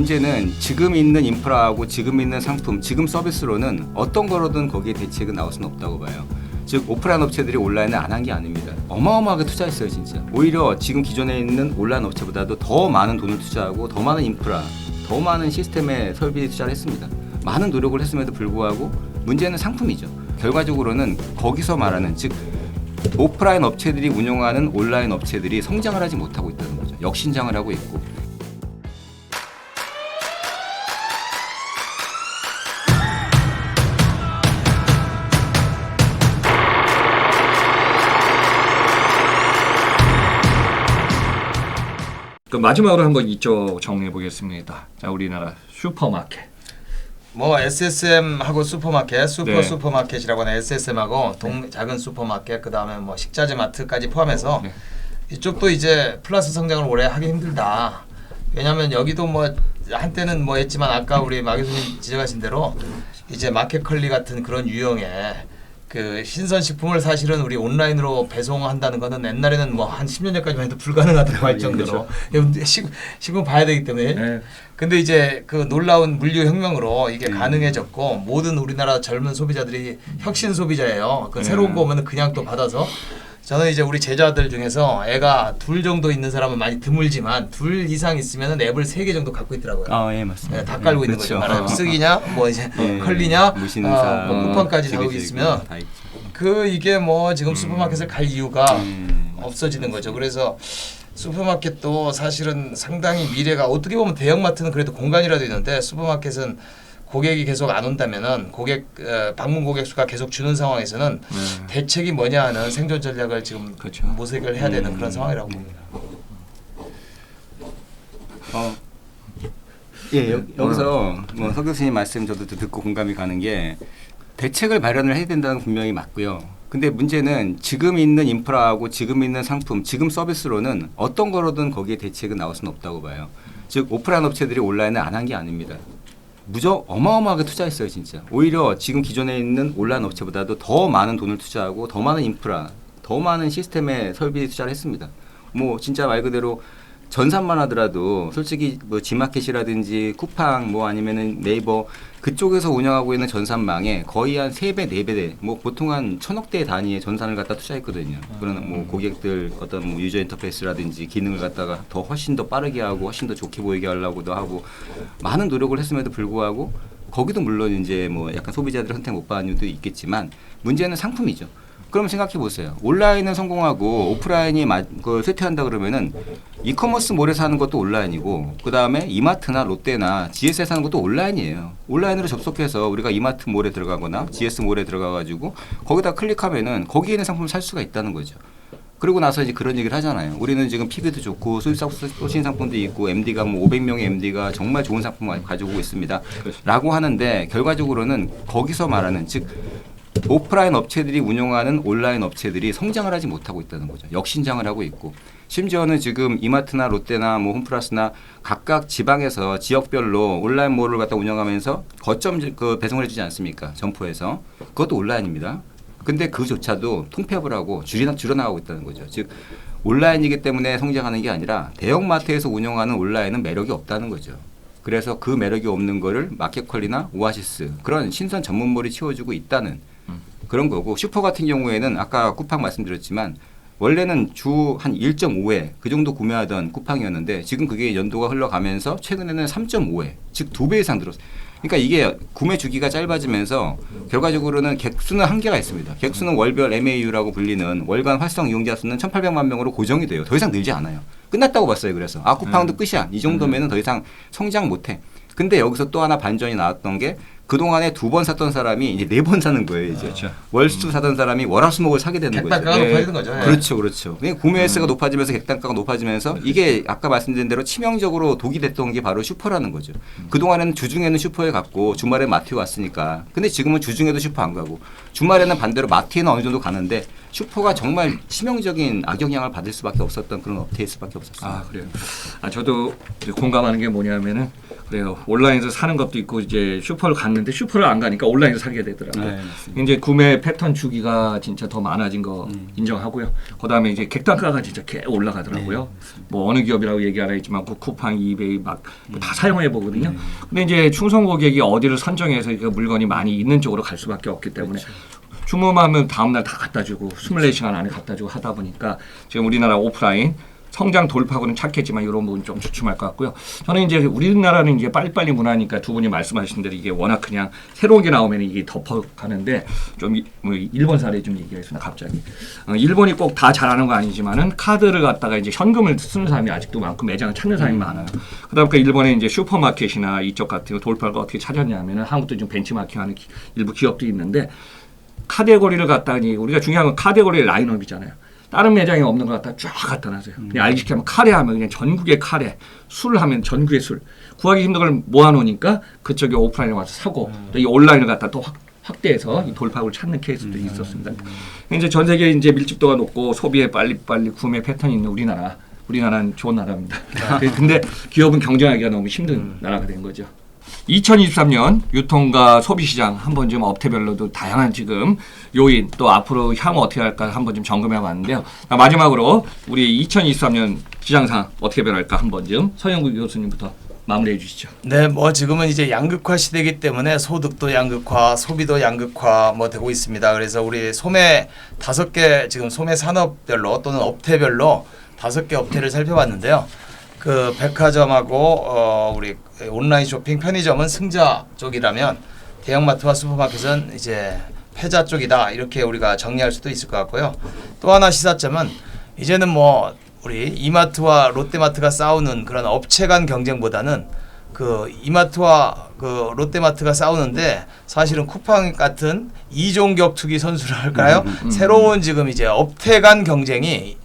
문제는 지금 있는 인프라하고 지금 있는 상품, 지금 서비스로는 어떤 거로든 거기에 대책은 나올 수는 없다고 봐요. 즉 오프라인 업체들이 온라인을 안 한 게 아닙니다. 어마어마하게 투자했어요 진짜. 오히려 지금 기존에 있는 온라인 업체보다도 더 많은 돈을 투자하고 더 많은 인프라, 더 많은 시스템에 설비 투자를 했습니다. 많은 노력을 했음에도 불구하고 문제는 상품이죠. 결과적으로는 거기서 말하는 즉 오프라인 업체들이 운영하는 온라인 업체들이 성장을 하지 못하고 있다는 거죠. 역신장을 하고 있고. 그 마지막으로 한번 이쪽 정리해 보겠습니다. 자, 우리나라 슈퍼마켓. 뭐 SSM하고 슈퍼마켓, 네. 슈퍼마켓이라고 하는 SSM하고 작은 슈퍼마켓, 그다음에 뭐 식자재 마트까지 포함해서 네. 이쪽도 이제 플러스 성장을 올해 하기 힘들다. 왜냐하면 여기도 뭐 한때는 뭐 했지만 아까 우리 마 교수님 지적하신 대로 이제 마켓컬리 같은 그런 유형의 그 신선식품을 사실은 우리 온라인으로 배송한다는 거는 옛날에는 뭐 한 10년 전까지만 해도 불가능하다고 할 정도로 식품 봐야 되기 때문에. 네. 근데 이제 그 놀라운 물류 혁명으로 이게 가능해졌고 모든 우리나라 젊은 소비자들이 혁신 소비자예요. 그 새로운 거 오면 그냥 또 받아서. 저는 이제 우리 제자들 중에서 애가 둘 정도 있는 사람은 많이 드물지만 둘 이상 있으면 앱을 3개 정도 갖고 있더라고요. 아, 예, 맞습니다. 네, 다 깔고 있는 그렇죠. 거죠. 말하자면 쓰기냐, 뭐 이제 컬리냐, 무신사, 뭐 쿠팡까지 하고 있으면 다 있죠. 그 이게 뭐 지금 슈퍼마켓을 갈 이유가 없어지는 거죠. 그래서 슈퍼마켓도 사실은 상당히 미래가 어떻게 보면 대형마트는 그래도 공간이라도 있는데 슈퍼마켓은 고객이 계속 안 온다면은 방문 고객 수가 계속 주는 상황에서는 대책이 뭐냐 하는 생존 전략을 지금 그렇죠. 모색을 해야 되는 그런 상황이라고 봅니다. 여기서 뭐 석 교수님 말씀 저도 듣고 공감이 가는 게 대책을 마련을 해야 된다는 건 분명히 맞고요. 근데 문제는 지금 있는 인프라하고 지금 있는 상품, 지금 서비스로는 어떤 거로든 거기에 대책은 나올 수는 없다고 봐요. 즉 오프라인 업체들이 온라인을 안 한 게 아닙니다. 어마어마하게 투자했어요 진짜. 오히려 지금 기존에 있는 온라인 업체보다도 더 많은 돈을 투자하고 더 많은 인프라, 더 많은 시스템에 설비 투자를 했습니다. 뭐 진짜 말 그대로 전산만 하더라도 솔직히 뭐 지마켓이라든지 쿠팡 뭐 아니면은 네이버 그쪽에서 운영하고 있는 전산망에 거의 한 3배, 4배, 뭐 보통 한 1,000억대 단위의 전산을 갖다 투자했거든요. 그런 뭐 고객들 어떤 뭐 유저 인터페이스라든지 기능을 갖다가 더 훨씬 더 빠르게 하고 훨씬 더 좋게 보이게 하려고도 하고 많은 노력을 했음에도 불구하고 거기도 물론 이제 뭐 약간 소비자들의 선택 못 받는 이유도 있겠지만 문제는 상품이죠. 그럼 생각해 보세요. 온라인은 성공하고 오프라인이 쇠퇴한다 그러면은 이커머스 몰에서 하는 것도 온라인이고 그 다음에 이마트나 롯데나 GS에서 하는 것도 온라인이에요. 온라인으로 접속해서 우리가 이마트 몰에 들어가거나 GS 몰에 들어가가지고 거기다 클릭하면은 거기에 있는 상품을 살 수가 있다는 거죠. 그리고 나서 이제 그런 얘기를 하잖아요. 우리는 지금 PB도 좋고 쏘신 상품도 있고 MD가 뭐 500명의 MD가 정말 좋은 상품을 가지고 있습니다. 라고 하는데 결과적으로는 거기서 말하는 즉 오프라인 업체들이 운영하는 온라인 업체들이 성장을 하지 못하고 있다는 거죠. 역신장을 하고 있고 심지어는 지금 이마트나 롯데나 뭐 홈플러스나 각각 지방에서 지역별로 온라인몰을 갖다 운영하면서 거점 그 배송을 해주지 않습니까? 점포에서 그것도 온라인입니다. 근데 그조차도 통폐합을 하고 줄여나가고 있다는 거죠. 즉 온라인이기 때문에 성장하는 게 아니라 대형마트에서 운영하는 온라인은 매력이 없다는 거죠. 그래서 그 매력이 없는 거를 마켓컬리나 오아시스 그런 신선 전문몰이 채워주고 있다는 그런 거고 슈퍼 같은 경우에는 아까 쿠팡 말씀드렸지만 원래는 주 한 1.5회 그 정도 구매하던 쿠팡이었는데 지금 그게 연도가 흘러가면서 최근에는 3.5회 즉 2배 이상 늘었어요. 그러니까 이게 구매 주기가 짧아지면서 결과적으로는 객수는 한계가 있습니다. 객수는 월별 MAU라고 불리는 월간 활성 이용자 수는 1,800만 명으로 고정이 돼요. 더 이상 늘지 않아요. 끝났다고 봤어요. 그래서 쿠팡도 끝이야. 이 정도면은 더 이상 성장 못해. 근데 여기서 또 하나 반전이 나왔던 게 그동안에 2번 샀던 사람이 이제 4번 사는 거예요. 이제 그렇죠. 월수 사던 사람이 월화수목을 사게 되는 거죠. 객단가가 높아지는 거죠. 그렇죠, 그렇죠. 구매 횟수가 높아지면서 객단가가 높아지면서 이게 아까 말씀드린 대로 치명적으로 독이 됐던 게 바로 슈퍼라는 거죠. 그동안에는 주중에는 슈퍼에 갔고 주말에 마트에 왔으니까. 근데 지금은 주중에도 슈퍼 안 가고 주말에는 반대로 마트에는 어느 정도 가는데 슈퍼가 정말 치명적인 악영향을 받을 수밖에 없었던 그런 업태일 수밖에 없었어요. 아, 그래요. 저도 공감하는 게 뭐냐면은 그래요. 온라인에서 사는 것도 있고 이제 슈퍼를 갔는데 슈퍼를 안 가니까 온라인에서 사게 되더라고요. 네, 맞습니다. 이제 구매 패턴 주기가 진짜 더 많아진 거 인정하고요. 그다음에 이제 객단가가 진짜 개 올라가더라고요. 뭐 어느 기업이라고 얘기 안 하겠지만 그 쿠팡, 이베이 막 다 사용해 보거든요. 근데 이제 충성 고객이 어디를 선정해서 그 물건이 많이 있는 쪽으로 갈 수밖에 없기 때문에 주문하면 다음날 다 갖다 주고 24시간 안에 갖다 주고 하다 보니까 지금 우리나라 오프라인 성장 돌파구는 찾겠지만 이런 부분 좀 주춤할 것 같고요. 저는 이제 우리나라는 이제 빨리빨리 문화니까 두 분이 말씀하신 대로 이게 워낙 그냥 새로운 게 나오면 이게 덮어가는데 좀 뭐 일본 사례 좀 얘기하겠습니다. 갑자기 일본이 꼭 다 잘하는 거 아니지만은 카드를 갖다가 이제 현금을 쓰는 사람이 아직도 많고 매장을 찾는 사람이 많아요. 그다음에 일본의 이제 슈퍼마켓이나 이쪽 같은 거 돌파가 어떻게 찾았냐면은 한국도 좀 벤치마킹하는 일부 기업도 있는데 카드의 거리를 갖다가 우리가 중요한 건 카드의 거리의 라인업이잖아요. 다른 매장에 없는 걸 갖다 쫙 갖다 놔서요. 그냥 알기 쉽게 하면 카레 하면 그냥 전국의 카레, 술 하면 전국의 술. 구하기 힘든 걸 모아놓으니까 그쪽에 오프라인에 와서 사고 또 이 온라인을 갖다 또 확대해서 이 돌파구를 찾는 케이스도 있었습니다. 이제 전 세계 이제 밀집도가 높고 소비에 빨리빨리 구매 패턴이 있는 우리나라는 좋은 나라입니다. 근데 기업은 경쟁하기가 너무 힘든 나라가 된 거죠. 2023년 유통과 소비시장 한번 좀 업태별로도 다양한 지금 요인 또 앞으로 향후 어떻게 할까 한번 좀 점검해봤는데요. 마지막으로 우리 2023년 시장상 어떻게 변할까 한번 좀 서영구 교수님부터 마무리해 주시죠. 네, 뭐 지금은 이제 양극화 시대이기 때문에 소득도 양극화, 소비도 양극화 뭐 되고 있습니다. 그래서 우리 소매 5개 지금 소매 산업별로 또는 업태별로 5개 업태를 살펴봤는데요. 그 백화점하고 우리 온라인 쇼핑 편의점은 승자 쪽이라면 대형마트와 슈퍼마켓은 이제 패자 쪽이다 이렇게 우리가 정리할 수도 있을 것 같고요. 또 하나 시사점은 이제는 뭐 우리 이마트와 롯데마트가 싸우는 그런 업체 간 경쟁보다는 그 이마트와 그 롯데마트가 싸우는데 사실은 쿠팡 같은 이종격 투기 선수를 할까요? 새로운 지금 이제 업체 간 경쟁이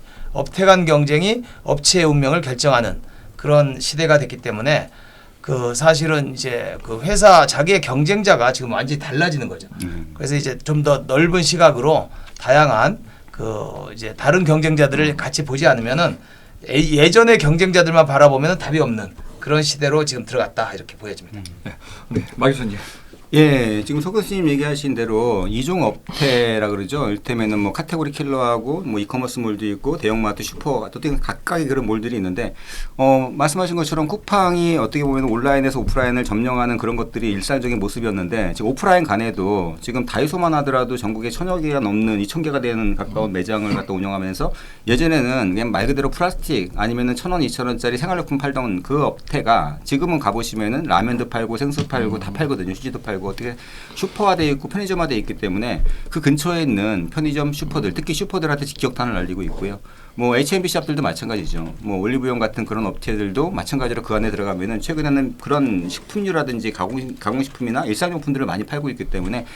업체의 운명을 결정하는 그런 시대가 됐기 때문에 그 사실은 이제 그 회사 자기의 경쟁자가 지금 완전히 달라지는 거죠. 그래서 이제 좀 더 넓은 시각으로 다양한 그 이제 다른 경쟁자들을 같이 보지 않으면은 예전의 경쟁자들만 바라보면은 답이 없는 그런 시대로 지금 들어갔다 이렇게 보여집니다. 네, 마 교수님. 예, 지금 석 교수님 얘기하신 대로 이종 업태라 그러죠. 이를테면은 뭐 카테고리 킬러하고 뭐 이커머스몰도 있고 대형마트 슈퍼 또 각각의 그런 몰들이 있는데 말씀하신 것처럼 쿠팡이 어떻게 보면 온라인에서 오프라인을 점령하는 그런 것들이 일상적인 모습이었는데 지금 오프라인 간에도 지금 다이소만 하더라도 전국에 1000여 개가 넘는 2000개가 되는 가까운 매장을 갖다 운영하면서 예전에는 그냥 말 그대로 플라스틱 아니면은 1000원, 2000원짜리 생활용품 팔던 그 업태가 지금은 가보시면은 라면도 팔고 생수 팔고 다 팔거든요. 휴지도 팔고. 어떻게 슈퍼화되어 있고 편의점화되어 있기 때문에 그 근처에 있는 편의점 슈퍼들 특히 슈퍼들한테 직격탄을 날리고 있고요. 뭐 H&B 샵들도 마찬가지죠. 뭐 올리브영 같은 그런 업체들도 마찬가지로 그 안에 들어가면은 최근에는 그런 식품류라든지 가공식품이나 일상용품들을 많이 팔고 있기 때문에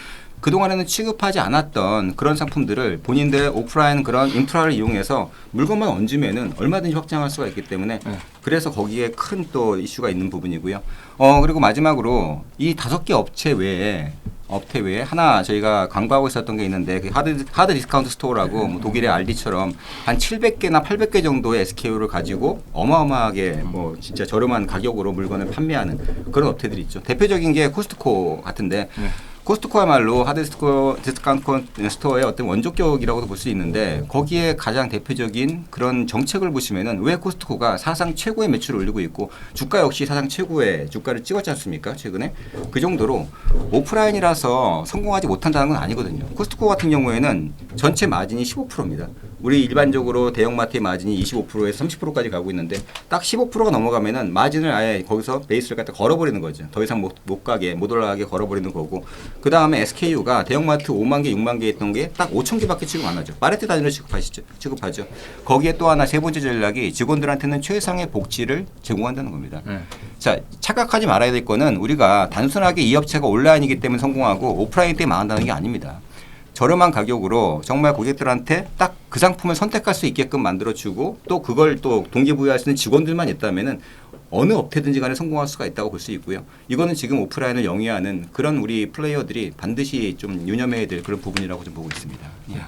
그동안에는 취급하지 않았던 그런 상품들을 본인들의 오프라인 그런 인프라를 이용해서 물건만 얹으면은 얼마든지 확장할 수가 있기 때문에 그래서 거기에 큰 또 이슈가 있는 부분이고요. 그리고 마지막으로 이 5개 업체 외에 하나 저희가 광고하고 있었던 게 있는데 그 하드 디스카운트 스토어라고 뭐 독일의 알디처럼 한 700개나 800개 정도의 SKU를 가지고 어마어마하게 뭐 진짜 저렴한 가격으로 물건을 판매하는 그런 업체들이 있죠. 대표적인 게 코스트코 같은데 코스트코야말로 하드 디스카운트 스토어의 어떤 원조격이라고도 볼 수 있는데 거기에 가장 대표적인 그런 정책을 보시면은 왜 코스트코가 사상 최고의 매출을 올리고 있고 주가 역시 사상 최고의 주가를 찍었지 않습니까? 최근에 그 정도로 오프라인이라서 성공하지 못한다는 건 아니거든요. 코스트코 같은 경우에는 전체 마진이 15%입니다. 우리 일반적으로 대형마트의 마진이 25%에서 30%까지 가고 있는데 딱 15%가 넘어가면은 마진을 아예 거기서 베이스를 갖다 걸어버리는 거죠. 더 이상 못 가게 못 올라가게 걸어버리는 거고 그 다음에 SKU가 대형마트 5만 개 6만 개 있던 게 딱 5천 개밖에 취급 안 하죠. 파레트 단위로 취급하죠. 거기에 또 하나 세 번째 전략이 직원들한테는 최상의 복지를 제공한다는 겁니다. 자, 착각하지 말아야 될 거는 우리가 단순하게 이 업체가 온라인이기 때문에 성공하고 오프라인 때문에 망한다는 게 아닙니다. 저렴한 가격으로 정말 고객들한테 딱 그 상품을 선택할 수 있게끔 만들어주고 또 그걸 또 동기부여할 수 있는 직원들만 있다면은 어느 업태든지 간에 성공할 수가 있다고 볼 수 있고요. 이거는 지금 오프라인을 영위하는 그런 우리 플레이어들이 반드시 좀 유념해야 될 그런 부분이라고 좀 보고 있습니다. 예.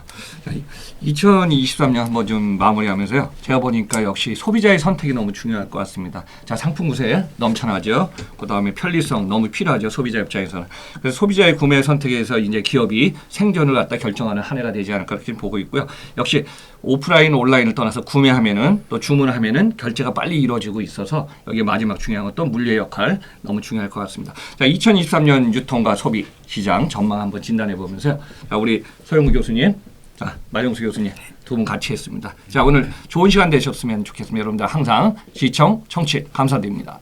2023년 한번 좀 마무리하면서요. 제가 보니까 역시 소비자의 선택이 너무 중요할 것 같습니다. 자, 상품 구세 넘쳐나죠. 그다음에 편리성 너무 필요하죠. 소비자 입장에서는. 그래서 소비자의 구매 선택에서 이제 기업이 생존을 갖다 결정하는 한 해가 되지 않을까 그렇게 보고 있고요. 역시 오프라인, 온라인을 떠나서 구매하면은 또 주문하면은 결제가 빨리 이루어지고 있어서 여기 마지막 중요한 것도 물류의 역할 너무 중요할 것 같습니다. 자, 2023년 유통과 소비 시장 전망 한번 진단해 보면서요. 자, 우리 서영구 교수님, 자, 마정수 교수님 두 분 같이 했습니다. 자, 오늘 좋은 시간 되셨으면 좋겠습니다. 여러분들 항상 시청, 청취 감사드립니다.